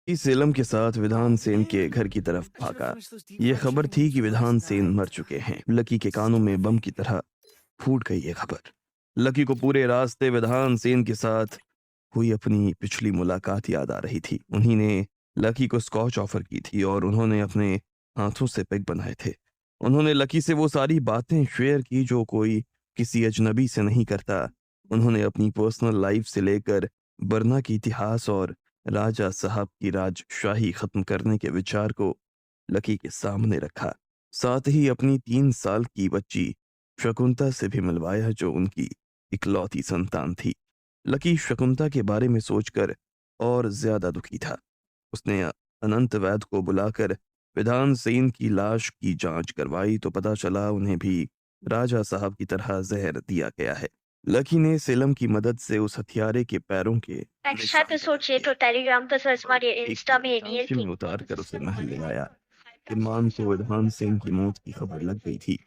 कि सेलम के साथ विधान सेन के घर की तरफ भागा। ये खबर थी कि विधान सेन मर चुके हैं। लकी के कानों में बम की तरह फूट गई ये खबर। लकी को पूरे रास्ते विधान सेन के साथ हुई अपनी पिछली मुलाकात याद आ रही थी। उन्हीं ने लकी को स्कॉच ऑफर की थी और उन्होंने अपने हाथों से पेग बनाए थे। उन्होंने लकी से वो सारी बातें शेयर की जो कोई किसी अजनबी से नहीं करता। उन्होंने अपनी पर्सनल लाइफ से लेकर बरना की इतिहास और राजा साहब की राजशाही खत्म करने के विचार को लकी के सामने रखा। साथ ही अपनी 3 साल की बच्ची शकुंता से भी मिलवाया जो उनकी इकलौती संतान थी। लकी शकुंता के बारे में सोचकर और ज्यादा दुखी था। उसने अनंत वैद को बुलाकर विधान सेन की लाश की जांच करवाई तो पता चला उन्हें भी राजा साहब की तरह जहर दिया गया है। लकी ने सेलम की मदद से उस हथियारे के पैरों के निशान बना लिए और एक सांचे में उतार कर उसे महल ले आया। इरमान को विधान सिंह की मौत की खबर लग गई थी।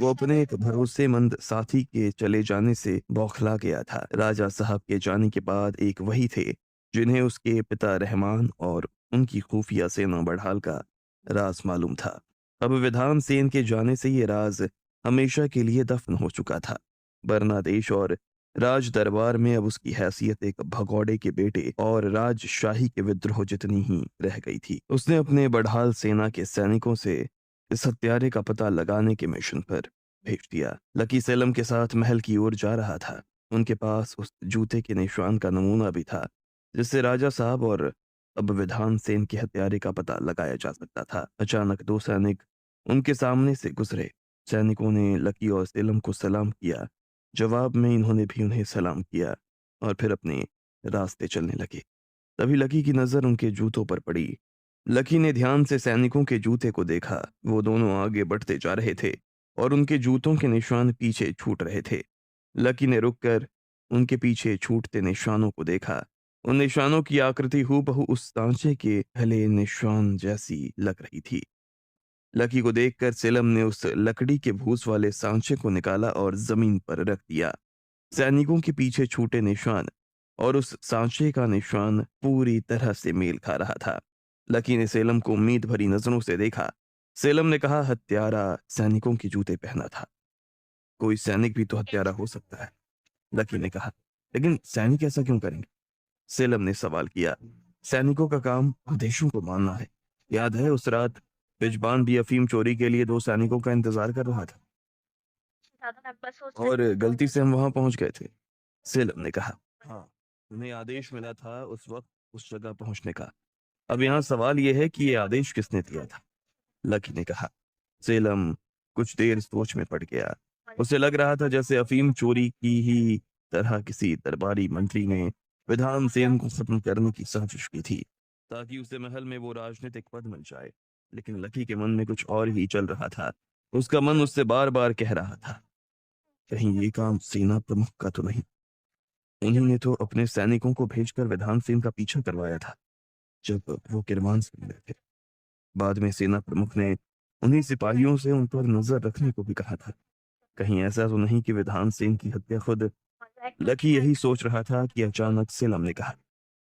वो अपने एक भरोसेमंद साथी के चले जाने से बौखला गया था। राजा साहब के जाने के बाद एक वही थे जिन्हें उसके पिता रहमान और उनकी खुफिया सेना बढ़ाल का राज मालूम था। अब विधान सेन के जाने से ये राज हमेशा के लिए दफन हो चुका था। बरना देश और राज दरबार में अब उसकी हैसियत एक भगौड़े के बेटे और राजशाही के विद्रोह जितनी ही रह गई थी। उसने अपने बढ़ाल सेना के सैनिकों से इस हत्यारे का पता लगाने के मिशन पर भेज दिया। लकी सेलम के साथ महल की ओर जा रहा था। उनके पास उस जूते के निशान का नमूना भी था जिससे राजा साहब और अब विधान सेन के हत्यारे का पता लगाया जा सकता था। अचानक दो सैनिक उनके सामने से गुजरे। सैनिकों ने लकी और सेलम को सलाम किया। जवाब में इन्होंने भी उन्हें सलाम किया और फिर अपने रास्ते चलने लगे। तभी लकी की नजर उनके जूतों पर पड़ी। लकी ने ध्यान से सैनिकों के जूते को देखा। वो दोनों आगे बढ़ते जा रहे थे और उनके जूतों के निशान पीछे छूट रहे थे। लकी ने रुककर उनके पीछे छूटते निशानों को देखा। उन निशानों की आकृति हूबहू उस सांचे के पहले निशान जैसी लग रही थी। लकी को देखकर सेलम ने उस लकड़ी के भूस वाले सांचे को निकाला और जमीन पर रख दिया। सैनिकों के पीछे छूटे निशान और उस सांचे का निशान पूरी तरह से मेल खा रहा था। लकी ने सेलम को उम्मीद भरी नजरों से देखा। सेलम ने कहा, हत्यारा सैनिकों के जूते पहना था। कोई सैनिक भी तो हत्यारा हो सकता है, लकी ने कहा। लेकिन सैनिक ऐसा क्यों करेंगे? सेलम ने सवाल किया। सैनिकों का काम आदेशों को मानना है। याद है उस रात बिजबान भी अफीम चोरी के लिए 2 सैनिकों का इंतजार कर रहा था और गलती से हम वहां पहुंच गए थे, सेलम ने कहा। हाँ, उन्हें आदेश मिला था उस वक्त उस जगह पहुंचने का। अब यहाँ सवाल यह है कि ये आदेश किसने दिया था, लकी ने कहा। सेलम कुछ देर सोच में पड़ गया। उसे लग रहा था जैसे अफीम चोरी की ही तरह किसी दरबारी मंत्री ने विधान सेन को खत्म करने की साजिश की थी ताकि उसे महल में वो राजनीतिक पद मिल जाए। लेकिन लकी के मन में कुछ और ही चल रहा था। उसका मन उससे बार बार कह रहा था, कहीं ये काम सेना प्रमुख का तो नहीं। उन्होंने तो अपने सैनिकों को भेजकर विधान सेन का पीछा करवाया था जब वो किरमान से मिले थे। बाद में सेना प्रमुख ने उन्हीं सिपाहियों से उन पर नजर रखने को भी कहा था। कहीं ऐसा तो नहीं कि विधान सेन की हत्या खुद। लकी यही सोच रहा था कि अचानक सेलम ने कहा,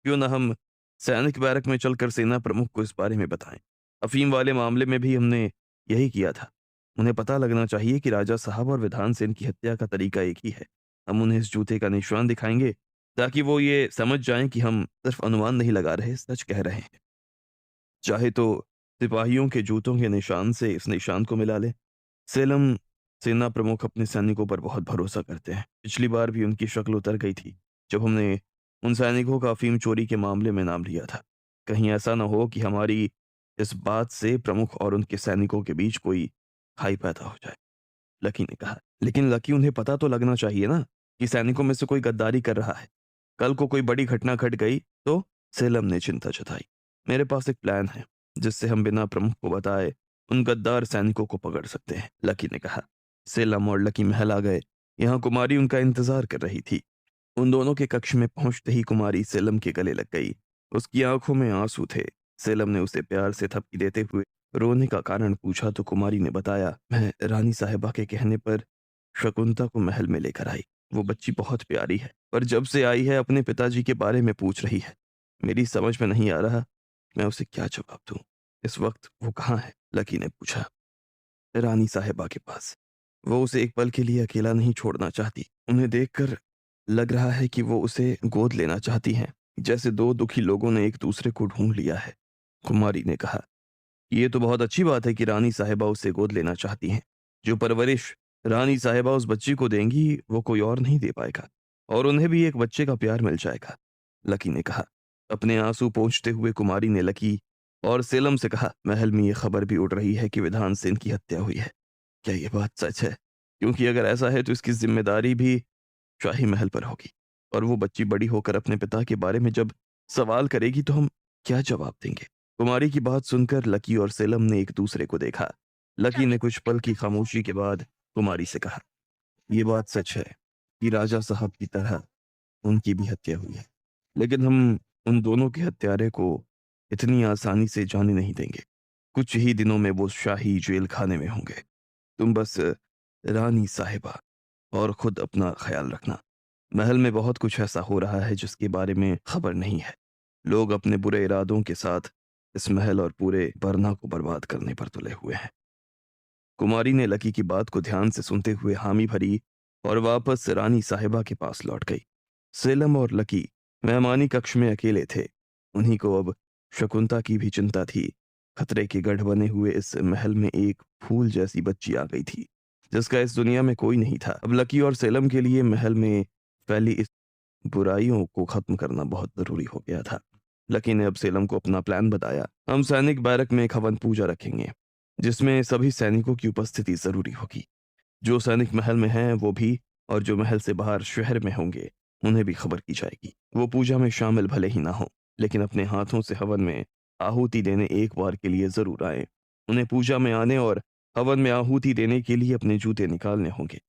क्यों ना हम सैनिक बैरक में चलकर सेना प्रमुख को इस बारे में बताएं। अफीम वाले मामले में भी हमने यही किया था। उन्हें पता लगना चाहिए कि राजा साहब और विधान सेन की हत्या का तरीका एक ही है। हम उन्हें इस जूते का निशान दिखाएंगे ताकि वो ये समझ जाएं कि हम सिर्फ अनुमान नहीं लगा रहे, सच कह रहे हैं। चाहे तो सिपाहियों के जूतों के निशान से इस निशान को मिला ले। सेलम सेना प्रमुख अपने सैनिकों पर बहुत भरोसा करते हैं। पिछली बार भी उनकी शक्ल उतर गई थी जब हमने उन सैनिकों का अफीम चोरी के मामले में नाम लिया था। कहीं ऐसा ना हो कि हमारी इस बात से प्रमुख और उनके सैनिकों के बीच कोई खाई पैदा हो जाए, लकी ने कहा। लेकिन लकी, उन्हें पता तो लगना चाहिए ना कि सैनिकों में से कोई गद्दारी कर रहा है। कल को कोई बड़ी घटना घट गई तो? सेलम ने चिंता जताई। मेरे पास एक प्लान है जिससे हम बिना प्रमुख को बताए उन गद्दार सैनिकों को पकड़ सकते हैं, लकी ने कहा। सेलम और लकी महल आ गए। यहाँ कुमारी उनका इंतजार कर रही थी। उन दोनों के कक्ष में पहुंचते ही कुमारी सेलम के गले लग गई। उसकी आंखों में आंसू थे। सेलम ने उसे प्यार से थपकी देते हुए रोने का कारण पूछा तो कुमारी ने बताया, मैं रानी साहिबा के कहने पर शकुंता को महल में लेकर आई। वो बच्ची बहुत प्यारी है, पर जब से आई है अपने पिताजी के बारे में पूछ रही है। मेरी समझ में नहीं आ रहा मैं उसे क्या जवाब दूं? इस वक्त वो कहाँ है? लकी ने पूछा। रानी साहिबा के पास। वो उसे एक पल के लिए अकेला नहीं छोड़ना चाहती। उन्हें देखकर लग रहा है कि वो उसे गोद लेना चाहती हैं, जैसे दो दुखी लोगों ने एक दूसरे को ढूंढ लिया है। कुमारी ने कहा, ये तो बहुत अच्छी बात है कि रानी साहिबा उसे गोद लेना चाहती हैं। जो परवरिश रानी साहिबा उस बच्ची को देंगी वो कोई और नहीं दे पाएगा, और उन्हें भी एक बच्चे का प्यार मिल जाएगा। लकी ने कहा। अपने आंसू पोंछते हुए कुमारी ने लकी और सेलम से कहा, महल में ये खबर भी उड़ रही है कि विधान सेन की हत्या हुई है। क्या ये बात सच है? क्योंकि अगर ऐसा है तो इसकी जिम्मेदारी भी शाही महल पर होगी, और वो बच्ची बड़ी होकर अपने पिता के बारे में जब सवाल करेगी तो हम क्या जवाब देंगे? कुमारी की बात सुनकर लकी और सेलम ने एक दूसरे को देखा। लकी ने कुछ पल की खामोशी के बाद कुमारी से कहा, ये बात सच है कि राजा साहब की तरह उनकी भी हत्या हुई है, लेकिन हम उन दोनों के हत्यारे को इतनी आसानी से जाने नहीं देंगे। कुछ ही दिनों में वो शाही जेल खाने में होंगे। तुम बस रानी साहिबा और खुद अपना ख्याल रखना। महल में बहुत कुछ ऐसा हो रहा है जिसके बारे में खबर नहीं है। लोग अपने बुरे इरादों के साथ इस महल और पूरे बरना को बर्बाद करने पर तुले हुए हैं। कुमारी ने लकी की बात को ध्यान से सुनते हुए हामी भरी और वापस रानी साहिबा के पास लौट गई। सेलम और लकी मेहमानी कक्ष में अकेले थे। उन्हीं को अब शकुंता की भी चिंता थी। खतरे के गढ़ बने हुए इस महल में एक फूल जैसी बच्ची आ गई थी, जिसका इस दुनिया में कोई नहीं था। अब लकी और सेलम के लिए महल में फैली इस बुराइयों को खत्म करना बहुत जरूरी हो गया था। लकी ने अब सेलम को अपना प्लान बताया। हम सैनिक बैरक में एक हवन पूजा रखेंगे, जिसमें सभी सैनिकों की उपस्थिति जरूरी होगी। जो सैनिक महल में हैं वो भी, और जो महल से बाहर शहर में होंगे उन्हें भी खबर की जाएगी। वो पूजा में शामिल भले ही ना हो, लेकिन अपने हाथों से हवन में आहुति देने एक बार के लिए जरूर आए। उन्हें पूजा में आने और हवन में आहुति देने के लिए अपने जूते निकालने होंगे।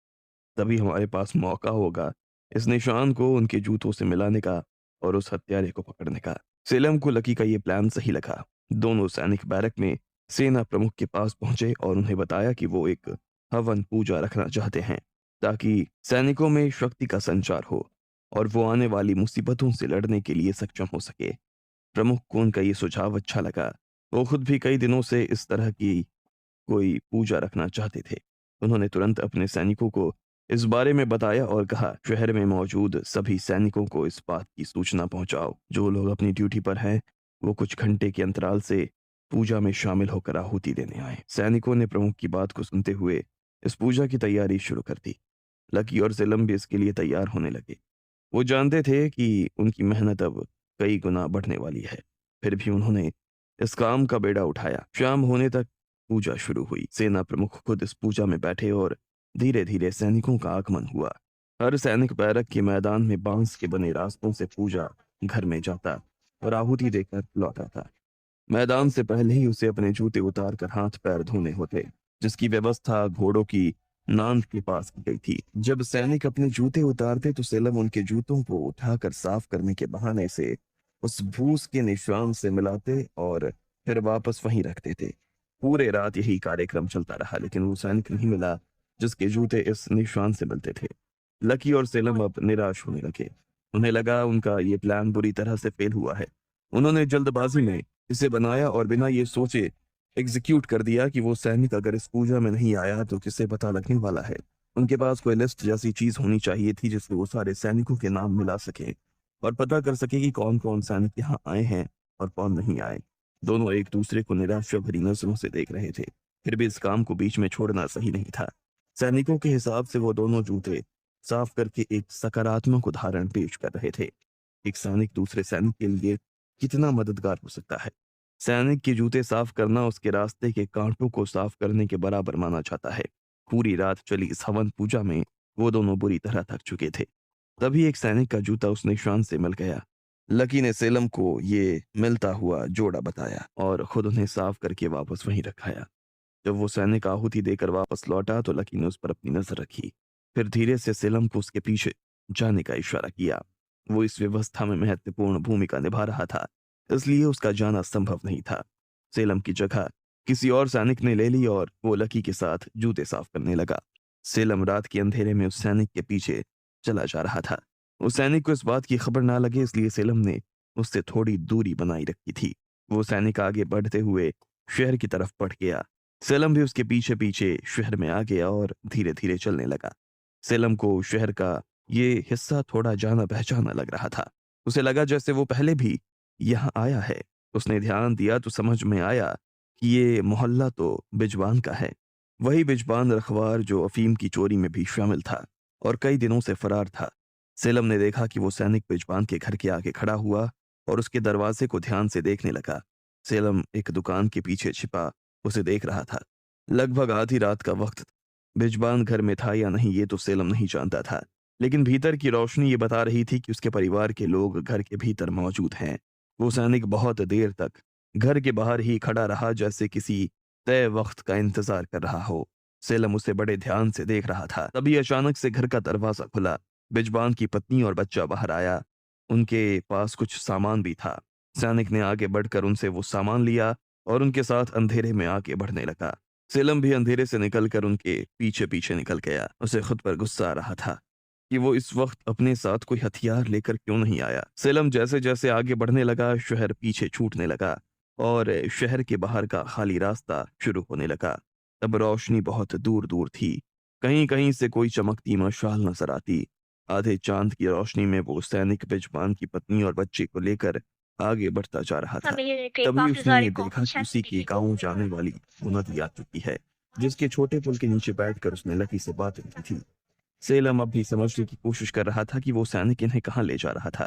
तभी हमारे पास मौका होगा इस निशान को उनके जूतों से मिलाने का और उस हत्यारे को पकड़ने का। सेलम को लकी का ये प्लान सही लगा। दोनों सैनिक बैरक में सेना प्रमुख के पास पहुंचे और उन्हें बताया कि वो एक हवन पूजा रखना चाहते हैं, ताकि सैनिकों में शक्ति का संचार हो और वो आने वाली मुसीबतों से लड़ने के लिए सक्षम हो सके। प्रमुख को उनका ये सुझाव अच्छा लगा। वो खुद भी कई दिनों से इस तरह की कोई पूजा रखना चाहते थे। उन्होंने तुरंत अपने सैनिकों को इस बारे में बताया और कहा, शहर में मौजूद सभी सैनिकों को इस बात की सूचना पहुंचाओ। जो लोग अपनी ड्यूटी पर हैं वो कुछ घंटे के अंतराल से पूजा में शामिल होकर आहुति देने आए। सैनिकों ने प्रमुख की बात को सुनते हुए इस पूजा की तैयारी शुरू कर दी। लकी और जिलम भी इसके लिए तैयार होने लगे। वो जानते थे कि उनकी मेहनत अब कई गुना बढ़ने वाली है। फिर भी उन्होंने इस काम का बेड़ा उठाया। शाम होने तक पूजा शुरू हुई। सेना प्रमुख खुद इस पूजा में बैठे और धीरे धीरे सैनिकों का आगमन हुआ। हर सैनिक बैरक के मैदान में बांस के बने रास्तों से पूजा घर में जाता और आहुति देकर लौटा था। मैदान से पहले ही उसे अपने जूते उतार कर हाथ पैर धोने होते, जिसकी व्यवस्था घोड़ों की नांद के पास की गई थी। जब सैनिक अपने जूते उतारते तो सेलम उनके जूतों को उठाकर साफ करने के बहाने से उस भूस के निशान से मिलाते और फिर वापस वहीं रखते थे। पूरे रात यही कार्यक्रम चलता रहा, लेकिन वो सैनिक नहीं मिला जिसके जूते इस निशान से मिलते थे। लकी और सेलम अब निराश होने लगे। उन्हें लगा उनका ये प्लान बुरी तरह से फेल हुआ है। उन्होंने जल्दबाजी में इसे बनाया और बिना ये सोचे एग्जीक्यूट कर दिया कि वो सैनिक अगर इस पूजा में नहीं आया तो किसे पता लगने वाला है। उनके पास कोई लिस्ट जैसी चीज होनी चाहिए थी जिससे वो सारे सैनिकों के नाम मिला सके और पता कर सके कि कौन कौन सैनिक यहाँ आए हैं और कौन नहीं आए। दोनों एक दूसरे को निराशा भरी नजरों से देख रहे थे। फिर भी इस काम को बीच में छोड़ना सही नहीं था। सैनिकों के हिसाब से वो दोनों जूते साफ करके एक सकारात्मक उदाहरण पेश कर रहे थे। एक सैनिक दूसरे सैनिक के लिए कितना मददगार हो सकता है। सैनिक के जूते साफ करना उसके रास्ते के कांटों को साफ करने के बराबर माना जाता है। पूरी रात चली इस हवन पूजा में वो दोनों बुरी तरह थक चुके थे। तभी एक सैनिक का जूता उस निशान से मिल गया। लकी ने सेलम को ये मिलता हुआ जोड़ा बताया और खुद उन्हें साफ करके वापस वहीं रखाया। जब वो सैनिक आहुति देकर वापस लौटा तो लकी ने उस पर अपनी नजर रखी। फिर धीरे से सेलम को उसके पीछे जाने का इशारा किया। वो इस व्यवस्था में महत्वपूर्ण भूमिका निभा रहा था, इसलिए उसका जाना संभव नहीं था। सेलम की जगह किसी और सैनिक ने ले ली और वो लकी के साथ जूते साफ करने लगा। सेलम रात के अंधेरे में उस सैनिक के पीछे चला जा रहा था। उस सैनिक को इस बात की खबर ना लगे इसलिए सेलम ने उससे थोड़ी दूरी बनाई रखी थी। वो सैनिक आगे बढ़ते हुए शहर की तरफ बढ़ गया। सेलम भी उसके पीछे पीछे शहर में आ गया और धीरे धीरे चलने लगा। सेलम को शहर का ये हिस्सा थोड़ा जाना पहचाना लग रहा था। उसे लगा जैसे वो पहले भी यहाँ आया है। उसने ध्यान दिया तो समझ में आया कि ये मोहल्ला तो बिजबान का है। वही बिजबान रखवार जो अफीम की चोरी में भी शामिल था और कई दिनों से फरार था। सेलम ने देखा कि वो सैनिक बिजबान के घर के आगे खड़ा हुआ और उसके दरवाजे को ध्यान से देखने लगा। सेलम एक दुकान के पीछे छिपा उसे देख रहा था। लगभग आधी रात का वक्त था। बिजबान घर में था या नहीं ये तो सेलम नहीं जानता था, लेकिन भीतर की रोशनी ये बता रही थी कि उसके परिवार के लोग घर के भीतर मौजूद हैं। वो सैनिक बहुत देर तक घर के बाहर ही खड़ा रहा, जैसे किसी तय वक्त का इंतजार कर रहा हो। सेलम उसे बड़े ध्यान से देख रहा था। तभी अचानक से घर का दरवाजा खुला। बिजबान की पत्नी और बच्चा बाहर आया। उनके पास कुछ सामान भी था। सैनिक ने आगे बढ़कर उनसे वो सामान लिया और उनके साथ अंधेरे में आगे बढ़ने लगा। सेलम भी अंधेरे से निकलकर उनके पीछे पीछे निकल गया। उसे खुद पर गुस्सा आ रहा था कि वो इस वक्त अपने साथ कोई हथियार लेकर क्यों नहीं आया। सेलम जैसे जैसे आगे बढ़ने लगा, शहर पीछे छूटने लगा और शहर के बाहर का खाली रास्ता शुरू होने लगा। अब रोशनी बहुत दूर दूर थी। कहीं कहीं से कोई चमकती मशाल नजर आती। आधे चांद की रोशनी में वो सैनिक बिजबान की पत्नी और बच्चे को लेकर आगे बढ़ता जा रहा था। तभी उसने देखा कि उसी के गांव जाने वाली वो नदी आ चुकी है, जिसके छोटे पुल के नीचे बैठकर उसने लकी से बातें की थी। सेलम अब भी समझने की कोशिश कर रहा था कि वो सैनिक इन्हें कहाँ ले जा रहा था।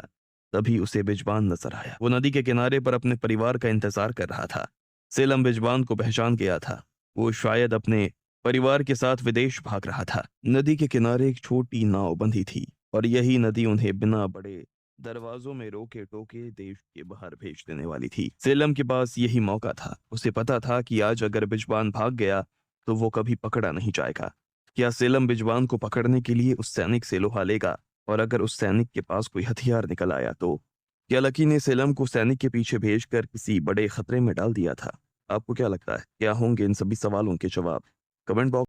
तभी उसे बिजबान नजर आया। वो नदी के किनारे पर अपने परिवार का इंतजार कर रहा था। सेलम बिजबान को पहचान गया था। वो शायद अपने परिवार के साथ विदेश भाग रहा था। नदी के किनारे एक छोटी नाव बंधी थी और यही नदी उन्हें बिना बड़े दरवाजों में रोके टोके देश के बाहर भेज देने वाली थी। सेलम के पास यही मौका था। उसे पता था कि आज अगर बिजबान भाग गया तो वो कभी पकड़ा नहीं जाएगा। क्या सेलम बिजबान को पकड़ने के लिए उस सैनिक से लोहा लेगा? और अगर उस सैनिक के पास कोई हथियार निकल आया तो? क्या लकी ने सेलम को सैनिक के पीछे भेजकर किसी बड़े खतरे में डाल दिया था? आपको क्या लगता है, क्या होंगे इन सभी सवालों के जवाब? Comment box